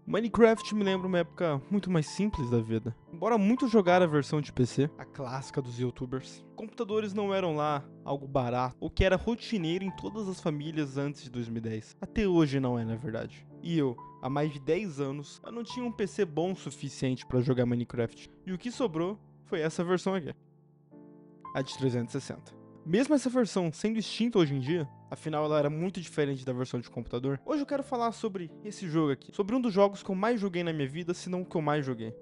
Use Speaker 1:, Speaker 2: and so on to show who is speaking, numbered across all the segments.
Speaker 1: Minecraft me lembra uma época muito mais simples da vida. Embora muito jogar a versão de PC, a clássica dos youtubers, computadores não eram lá algo barato, ou que era rotineiro em todas as famílias antes de 2010. Até hoje não é, na verdade. E eu, há mais de 10 anos, eu não tinha um PC bom o suficiente para jogar Minecraft. E o que sobrou foi essa versão aqui, a de 360. Mesmo essa versão sendo extinta hoje em dia, afinal ela era muito diferente da versão de computador, hoje eu quero falar sobre esse jogo aqui, sobre um dos jogos que eu mais joguei na minha vida, se não o que eu mais joguei.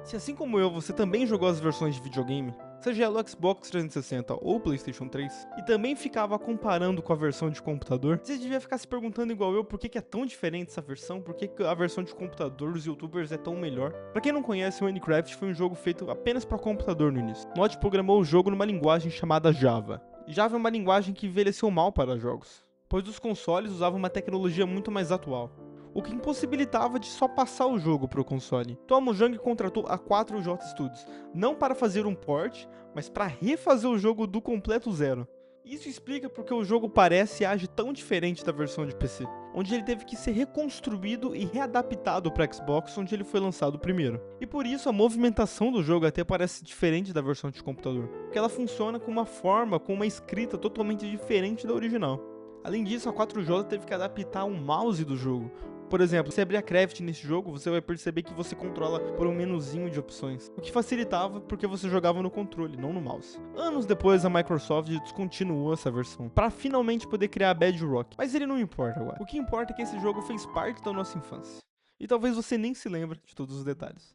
Speaker 1: Se assim como eu, você também jogou as versões de videogame, seja ela o Xbox 360 ou o PlayStation 3, e também ficava comparando com a versão de computador, você devia ficar se perguntando igual eu por que é tão diferente essa versão, por que a versão de computador dos youtubers é tão melhor. Pra quem não conhece, o Minecraft foi um jogo feito apenas para computador no início. Nod programou o jogo numa linguagem chamada Java. Java é uma linguagem que envelheceu mal para jogos, pois os consoles usavam uma tecnologia muito mais atual, o que impossibilitava de só passar o jogo para o console. Então a Mojang contratou a 4J Studios, não para fazer um port, mas para refazer o jogo do completo zero. Isso explica porque o jogo parece e age tão diferente da versão de PC, onde ele teve que ser reconstruído e readaptado para Xbox, onde ele foi lançado primeiro. E por isso a movimentação do jogo até parece diferente da versão de computador, porque ela funciona com uma forma, com uma escrita totalmente diferente da original. Além disso, a 4J teve que adaptar o mouse do jogo. Por exemplo, se abrir a Craft nesse jogo, você vai perceber que você controla por um menuzinho de opções, o que facilitava porque você jogava no controle, não no mouse. Anos depois, a Microsoft descontinuou essa versão, para finalmente poder criar a Bedrock, mas ele não importa agora. O que importa é que esse jogo fez parte da nossa infância, e talvez você nem se lembre de todos os detalhes.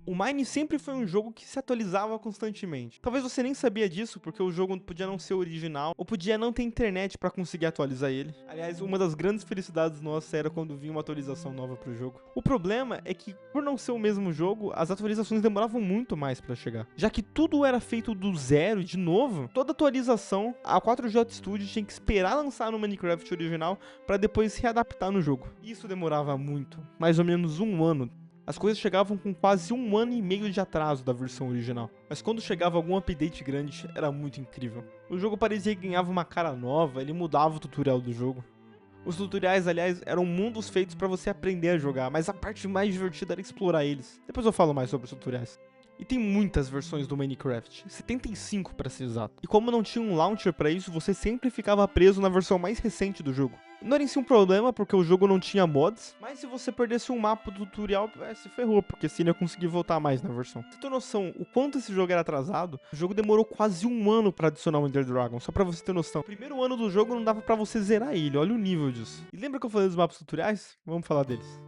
Speaker 1: O Mine sempre foi um jogo que se atualizava constantemente. Talvez você nem sabia disso, porque o jogo podia não ser original, ou podia não ter internet para conseguir atualizar ele. Aliás, uma das grandes felicidades nossas era quando vinha uma atualização nova pro jogo. O problema é que, por não ser o mesmo jogo, as atualizações demoravam muito mais para chegar. Já que tudo era feito do zero, de novo, toda atualização, a 4J Studios tinha que esperar lançar no Minecraft original para depois se readaptar no jogo. Isso demorava muito, mais ou menos um ano. As coisas chegavam com quase um ano e meio de atraso da versão original, mas quando chegava algum update grande, era muito incrível. O jogo parecia que ganhava uma cara nova, ele mudava o tutorial do jogo. Os tutoriais, aliás, eram mundos feitos para você aprender a jogar, mas a parte mais divertida era explorar eles. Depois eu falo mais sobre os tutoriais. E tem muitas versões do Minecraft, 75 para ser exato. E como não tinha um launcher para isso, você sempre ficava preso na versão mais recente do jogo. Não era em si um problema, porque o jogo não tinha mods, mas se você perdesse um mapa do tutorial, se ferrou, porque você não ia conseguir voltar mais na versão. Você tem noção o quanto esse jogo era atrasado? O jogo demorou quase um ano para adicionar o Ender Dragon, só pra você ter noção. O primeiro ano do jogo não dava pra você zerar ele, olha o nível disso. E lembra que eu falei dos mapas tutoriais? Vamos falar deles.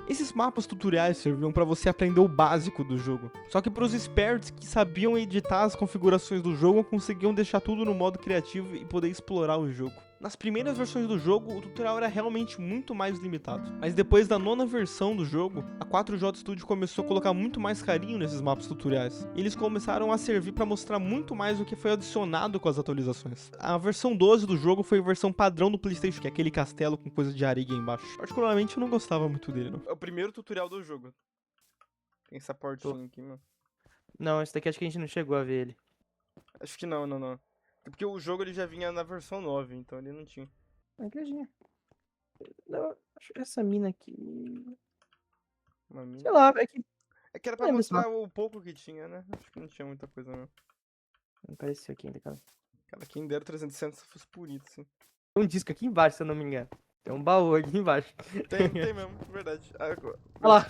Speaker 1: Esses mapas tutoriais serviam para você aprender o básico do jogo. Só que para os espertos que sabiam editar as configurações do jogo, conseguiam deixar tudo no modo criativo e poder explorar o jogo. Nas primeiras versões do jogo, o tutorial era realmente muito mais limitado. Mas depois da nona versão do jogo, a 4J Studio começou a colocar muito mais carinho nesses mapas tutoriais. E eles começaram a servir para mostrar muito mais o que foi adicionado com as atualizações. A versão 12 do jogo foi a versão padrão do PlayStation, que é aquele castelo com coisa de areia embaixo. Particularmente eu não gostava muito dele, não.
Speaker 2: É o primeiro tutorial do jogo. Tem essa portinha aqui, mano.
Speaker 3: Não, esse daqui acho que a gente não chegou a ver ele.
Speaker 2: Acho que não, não, não. É porque o jogo ele já vinha na versão 9, então ele não tinha.
Speaker 3: Igrejinha. Não, acho que essa mina aqui.
Speaker 2: Uma mina.
Speaker 3: Sei lá, é que.
Speaker 2: É que era
Speaker 3: Não
Speaker 2: pra
Speaker 3: lembro desse
Speaker 2: mostrar
Speaker 3: mapa.
Speaker 2: o pouco que tinha, né? Acho que não tinha muita coisa, não.
Speaker 3: Não apareceu aqui ainda, cara.
Speaker 2: Cara, quem dera 360 se fosse bonito, assim.
Speaker 3: Tem um disco aqui embaixo, se eu não me engano. Tem um baú aqui embaixo.
Speaker 2: Tem mesmo, verdade.
Speaker 3: Olha lá.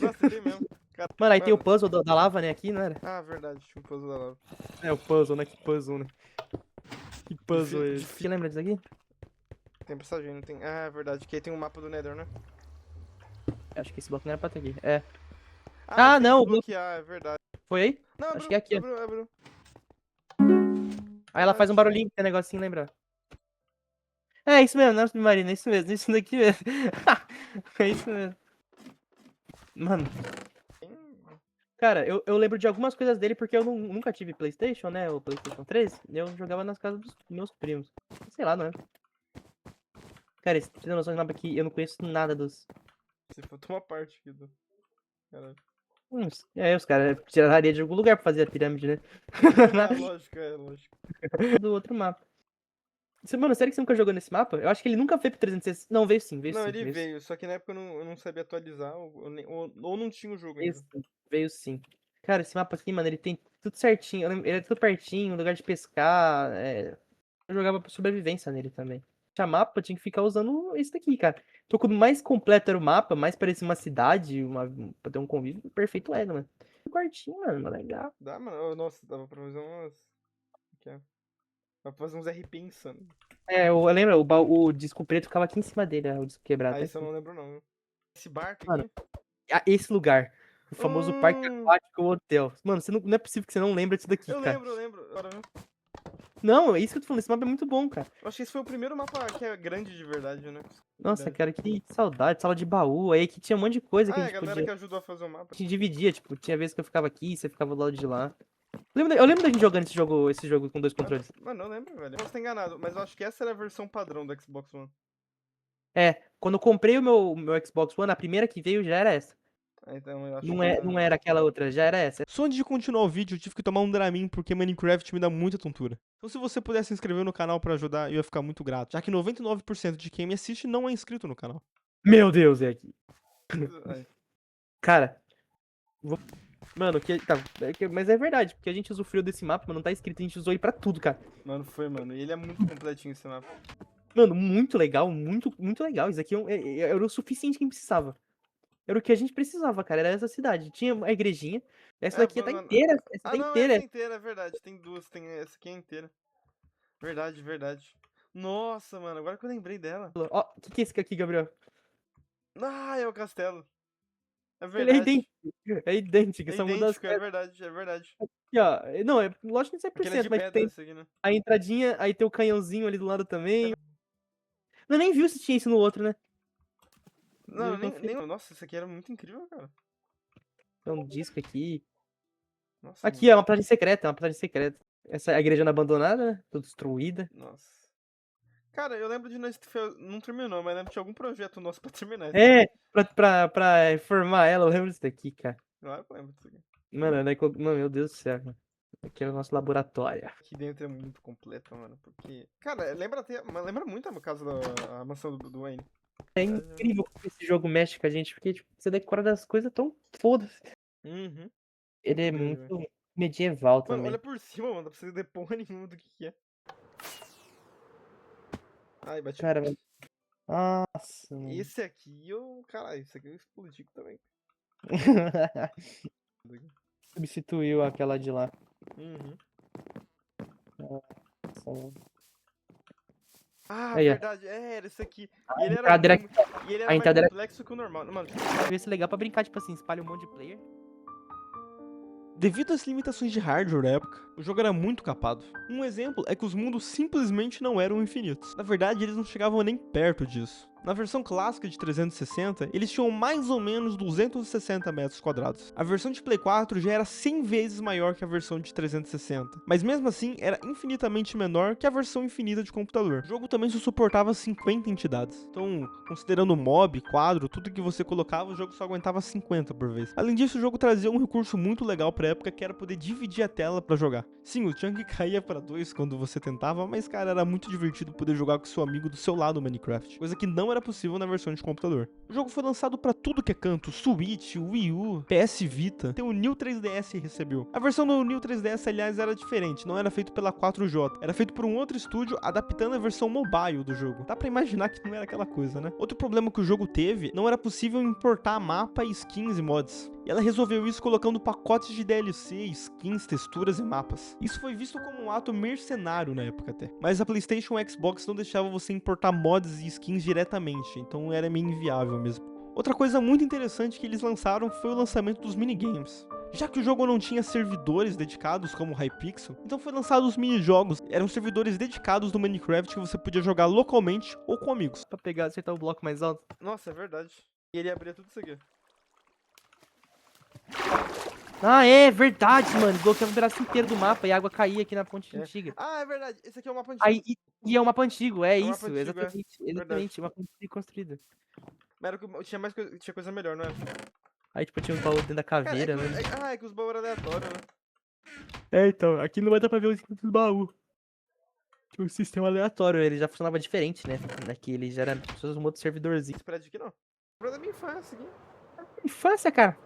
Speaker 2: Nossa, tem mesmo. Cara,
Speaker 3: Mano, aí tem o
Speaker 2: mano.
Speaker 3: puzzle da lava, né? Aqui, não era?
Speaker 2: Ah, verdade, tinha um puzzle da lava.
Speaker 3: É o puzzle, né? Que puzzle, né? Que puzzle é esse?
Speaker 2: Difí-
Speaker 3: Você lembra disso aqui?
Speaker 2: Tem passagem, não tem? Ah, é verdade, que aí tem um mapa do Nether, né?
Speaker 3: Acho que esse bloco não era pra ter aqui. É.
Speaker 2: Ah,
Speaker 3: Ah,
Speaker 2: tem
Speaker 3: não,
Speaker 2: que
Speaker 3: o bloco.
Speaker 2: bloquear, é verdade.
Speaker 3: Foi aí?
Speaker 2: Não,
Speaker 3: Acho
Speaker 2: abriu,
Speaker 3: que é aqui, ó.
Speaker 2: abriu.
Speaker 3: Aí ela faz um barulhinho, tem um negocinho, lembra? É isso mesmo, não, Submarino, é isso mesmo, isso daqui mesmo. É isso mesmo. Mano, cara, eu lembro de algumas coisas dele porque eu nunca tive PlayStation, né? O PlayStation 3. Eu jogava nas casas dos meus primos. Sei lá, não é? Cara, esse tem noção de mapa aqui, eu não conheço nada dos.
Speaker 2: Você faltou uma parte aqui do. Caralho.
Speaker 3: Os caras tiraria de algum lugar pra fazer a pirâmide, né?
Speaker 2: Ah, lógico, é, lógico.
Speaker 3: Do outro mapa. Mano, sério que você nunca jogou nesse mapa? Eu acho que ele nunca veio pro 360. Não, veio sim, veio
Speaker 2: Não,
Speaker 3: sim.
Speaker 2: ele
Speaker 3: Veio sim.
Speaker 2: veio, só que na época eu não sabia atualizar, ou não tinha o jogo
Speaker 3: Veio
Speaker 2: ainda.
Speaker 3: sim. Veio sim. Cara, esse mapa aqui, mano, ele tem tudo certinho. Ele é tudo pertinho, lugar de pescar. Eu jogava por sobrevivência nele também. Tinha mapa, tinha que ficar usando esse daqui, cara. Então, quanto mais completo era o mapa, mais parecia uma cidade, pra ter um convívio, perfeito era, mano. Um quartinho, mano, legal.
Speaker 2: Dá, mano. Nossa, dava pra fazer umas. Aqui, ó. Dá pra fazer uns RP insano.
Speaker 3: Eu lembro, o disco preto ficava aqui em cima dele, o disco quebrado.
Speaker 2: Ah,
Speaker 3: Tá
Speaker 2: isso eu
Speaker 3: aqui.
Speaker 2: não lembro não. Esse barco
Speaker 3: Mano,
Speaker 2: aqui.
Speaker 3: esse lugar, o famoso Parque
Speaker 2: Hum,
Speaker 3: Aquático Hotel. Mano, não é possível que você não lembre disso daqui, cara.
Speaker 2: eu lembro. Agora, né?
Speaker 3: Não, é isso que eu tô falando, esse mapa é muito bom, cara.
Speaker 2: Eu acho que esse foi o primeiro mapa que é grande de verdade, né?
Speaker 3: Nossa,
Speaker 2: Verdade.
Speaker 3: cara, que saudade, sala de baú. Aí aqui tinha um monte de coisa que
Speaker 2: Ah,
Speaker 3: a
Speaker 2: é a
Speaker 3: gente
Speaker 2: galera
Speaker 3: podia.
Speaker 2: que ajudou a fazer o mapa.
Speaker 3: A gente dividia, tipo, tinha vezes que eu ficava aqui, você ficava do lado de lá. Eu lembro da gente jogando esse jogo com dois controles.
Speaker 2: Mano, eu lembro, velho. Posso estar enganado, mas eu acho que essa era a versão padrão do Xbox One.
Speaker 3: Quando eu comprei o meu Xbox One, a primeira que veio já era essa.
Speaker 2: Ah, então eu acho
Speaker 3: Não,
Speaker 2: que eu
Speaker 3: não era aquela outra, já era essa.
Speaker 1: Só antes de continuar o vídeo, eu tive que tomar um Dramin porque Minecraft me dá muita tontura. Então se você puder se inscrever no canal pra ajudar, eu ia ficar muito grato, já que 99% de quem me assiste não é inscrito no canal.
Speaker 3: Meu Deus, é aqui.
Speaker 2: Ai,
Speaker 3: Cara, mano, mas é verdade, porque a gente usufruiu desse mapa, mas não tá escrito, a gente usou ele pra tudo, cara.
Speaker 2: mano, foi, mano. E ele é muito completinho esse mapa.
Speaker 3: Mano, muito legal, muito legal. Isso aqui era o suficiente que a gente precisava. Era o que a gente precisava, cara. Era essa cidade. Tinha a igrejinha. Essa daqui tá
Speaker 2: Mano.
Speaker 3: inteira. Essa
Speaker 2: Ah,
Speaker 3: tá
Speaker 2: não, essa
Speaker 3: inteira.
Speaker 2: é inteira, é verdade. Tem duas, tem essa aqui é inteira. Verdade, verdade. Nossa, mano, agora que eu lembrei dela.
Speaker 3: Ó, o que é esse aqui, Gabriel?
Speaker 2: Ah, é o castelo. É
Speaker 3: Ele é
Speaker 2: verdade.
Speaker 3: idêntico. É idêntico,
Speaker 2: É
Speaker 3: só muda as
Speaker 2: idêntico, é
Speaker 3: peças
Speaker 2: verdade, é verdade.
Speaker 3: aqui, ó. Não, lógico que não
Speaker 2: Aquele é de
Speaker 3: 100%, mas
Speaker 2: pedra
Speaker 3: tem
Speaker 2: esse aqui, né?
Speaker 3: a entradinha, aí tem o canhãozinho ali do lado também. Eu nem viu se tinha isso no outro, né?
Speaker 2: Não,
Speaker 3: Deve conferir.
Speaker 2: Nossa, isso aqui era muito incrível, cara.
Speaker 3: Tem um disco aqui.
Speaker 2: Nossa,
Speaker 3: Aqui,
Speaker 2: mano.
Speaker 3: ó, uma passagem secreta, uma passagem secreta. Essa é a igreja abandonada, né? Toda destruída.
Speaker 2: Nossa. Cara, eu lembro de nós. Não terminou, mas lembro de algum projeto nosso pra terminar isso aqui.
Speaker 3: É, pra reformar ela, eu lembro disso daqui, cara.
Speaker 2: Claro que eu lembro disso aqui.
Speaker 3: Mano, mano, meu Deus do céu, mano. Aqui é o nosso laboratório.
Speaker 2: Aqui dentro é muito completo, mano. Porque. Cara, lembra muito a casa a mansão do Wayne.
Speaker 3: É incrível como esse jogo mexe com a gente, porque tipo, você decora das coisas tão foda-se.
Speaker 2: Uhum.
Speaker 3: Ele é
Speaker 2: Lembrei, velho.
Speaker 3: muito medieval
Speaker 2: Mano,
Speaker 3: também.
Speaker 2: olha por cima, mano. Não precisa de porra nenhuma do que é. Ai, bati.
Speaker 3: Cara, nossa, mano.
Speaker 2: Esse aqui, eu. Caralho, esse aqui eu explodi também.
Speaker 3: Substituiu aquela de lá.
Speaker 2: Uhum.
Speaker 3: Nossa, mano.
Speaker 2: Ah,
Speaker 3: Aí, ó.
Speaker 2: verdade. Era esse aqui.
Speaker 3: A
Speaker 2: E ele era,
Speaker 3: entrada era
Speaker 2: mu- e ele
Speaker 3: a
Speaker 2: era mais
Speaker 3: entrada era-
Speaker 2: complexo que o normal. Mano,
Speaker 3: Devia ser legal pra brincar, tipo assim, espalha um monte de player.
Speaker 1: Devido às limitações de hardware da época, o jogo era muito capado. Um exemplo é que os mundos simplesmente não eram infinitos. Na verdade, eles não chegavam nem perto disso. Na versão clássica de 360, eles tinham mais ou menos 260 metros quadrados. A versão de Play 4 já era 100 vezes maior que a versão de 360, mas mesmo assim era infinitamente menor que a versão infinita de computador. O jogo também só suportava 50 entidades, então considerando mob, quadro, tudo que você colocava, o jogo só aguentava 50 por vez. Além disso, o jogo trazia um recurso muito legal pra época, que era poder dividir a tela pra jogar. Sim, o chunk caía pra 2 quando você tentava, mas cara, era muito divertido poder jogar com seu amigo do seu lado no Minecraft, coisa que não era possível na versão de computador. O jogo foi lançado pra tudo que é canto, Switch, Wii U, PS Vita, até o New 3DS recebeu. A versão do New 3DS, aliás, era diferente, não era feito pela 4J, era feito por um outro estúdio adaptando a versão mobile do jogo. Dá pra imaginar que não era aquela coisa, né? Outro problema que o jogo teve, não era possível importar mapa, skins e mods. E ela resolveu isso colocando pacotes de DLC, skins, texturas e mapas. Isso foi visto como um ato mercenário na época até. Mas a PlayStation e o Xbox não deixavam você importar mods e skins diretamente, então era meio inviável mesmo. Outra coisa muito interessante que eles lançaram foi o lançamento dos minigames. Já que o jogo não tinha servidores dedicados como o Hypixel, então foi lançado os minijogos. Eram servidores dedicados do Minecraft que você podia jogar localmente ou com amigos.
Speaker 3: Pra pegar, acertar o bloco mais alto.
Speaker 2: nossa, é verdade. E ele abria tudo isso aqui.
Speaker 3: Ah, é verdade, mano. Desbloqueava um pedaço inteiro do mapa e a água caía aqui na ponte
Speaker 2: É.
Speaker 3: antiga.
Speaker 2: Ah, é verdade. Esse aqui é o mapa antigo.
Speaker 3: Aí, e é um mapa antigo, é
Speaker 2: um mapa
Speaker 3: isso,
Speaker 2: antigo,
Speaker 3: exatamente.
Speaker 2: Verdade.
Speaker 3: Exatamente, uma ponte construída.
Speaker 2: Mas tinha mais coisa, tinha coisa melhor, não era?
Speaker 3: Aí, tipo, tinha um baú dentro da
Speaker 2: Cara,
Speaker 3: caveira, né?
Speaker 2: é que os baús eram aleatórios, né?
Speaker 3: É, então, aqui não vai dar pra ver os dos baús. O sistema aleatório, ele já funcionava diferente, né? Aqui ele já era um outro servidorzinho.
Speaker 2: Esse prédio aqui não. Lembra da minha infância aqui.
Speaker 3: Infância, cara.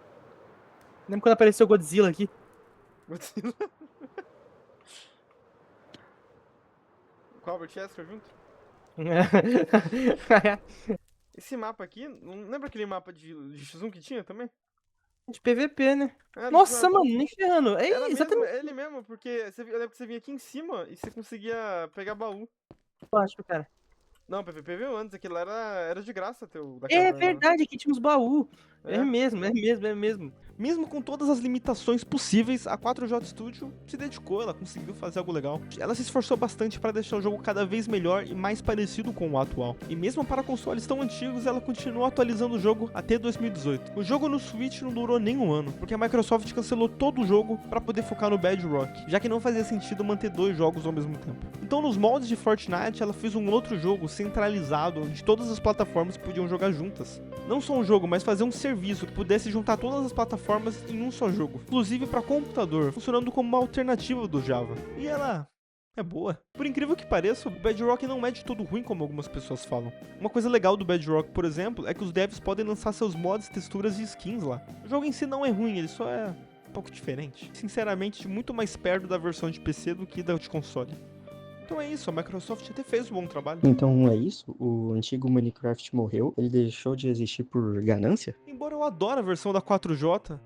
Speaker 3: Lembra quando apareceu o Godzilla aqui?
Speaker 2: Godzilla. Com o Albert Wesker junto. Esse mapa aqui, não lembra aquele mapa de X1 que tinha também?
Speaker 3: De PVP, né?
Speaker 2: É,
Speaker 3: Nossa,
Speaker 2: mano,
Speaker 3: nem ferrando. É
Speaker 2: era mesmo,
Speaker 3: exatamente
Speaker 2: ele mesmo, porque eu lembro que você vinha aqui em cima e você conseguia pegar baú.
Speaker 3: o que eu acho, cara.
Speaker 2: Não, PVP veio antes, aquilo lá era de graça teu, da
Speaker 3: É
Speaker 2: caverna.
Speaker 3: verdade, aqui tinha uns baús. É
Speaker 2: É.
Speaker 3: mesmo, é mesmo, é mesmo.
Speaker 1: Mesmo com todas as limitações possíveis, a 4J Studio se dedicou, ela conseguiu fazer algo legal. Ela se esforçou bastante para deixar o jogo cada vez melhor e mais parecido com o atual. E mesmo para consoles tão antigos, ela continuou atualizando o jogo até 2018. O jogo no Switch não durou nem um ano, porque a Microsoft cancelou todo o jogo para poder focar no Bedrock, já que não fazia sentido manter 2 jogos ao mesmo tempo. Então, nos moldes de Fortnite, ela fez um outro jogo centralizado, onde todas as plataformas podiam jogar juntas. Não só um jogo, mas fazer um serviço que pudesse juntar todas as plataformas em um só jogo, inclusive para computador, funcionando como uma alternativa do Java. E ela é boa. Por incrível que pareça, o Bedrock não é de todo ruim como algumas pessoas falam. Uma coisa legal do Bedrock, por exemplo, é que os devs podem lançar seus mods, texturas e skins lá. O jogo em si não é ruim, ele só é um pouco diferente. Sinceramente, muito mais perto da versão de PC do que da de console. Então é isso, a Microsoft até fez um bom trabalho.
Speaker 4: Então é isso? O antigo Minecraft morreu? Ele deixou de existir por ganância?
Speaker 1: Embora eu adore a versão da 4J,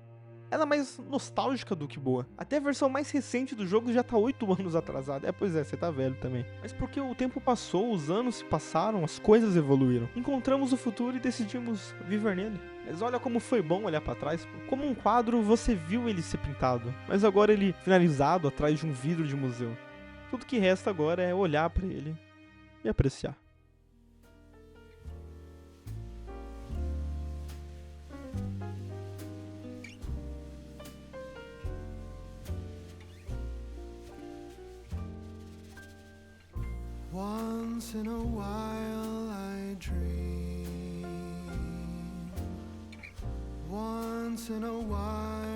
Speaker 1: ela é mais nostálgica do que boa. Até a versão mais recente do jogo já tá 8 anos atrasada. Pois é, você tá velho também. Mas porque o tempo passou, os anos se passaram, as coisas evoluíram. Encontramos o futuro e decidimos viver nele. Mas olha como foi bom olhar pra trás. Pô. Como um quadro, você viu ele ser pintado. Mas agora ele finalizado atrás de um vidro de museu. Tudo que resta agora é olhar pra ele e apreciar.
Speaker 5: Once in a while I dream. Once in a while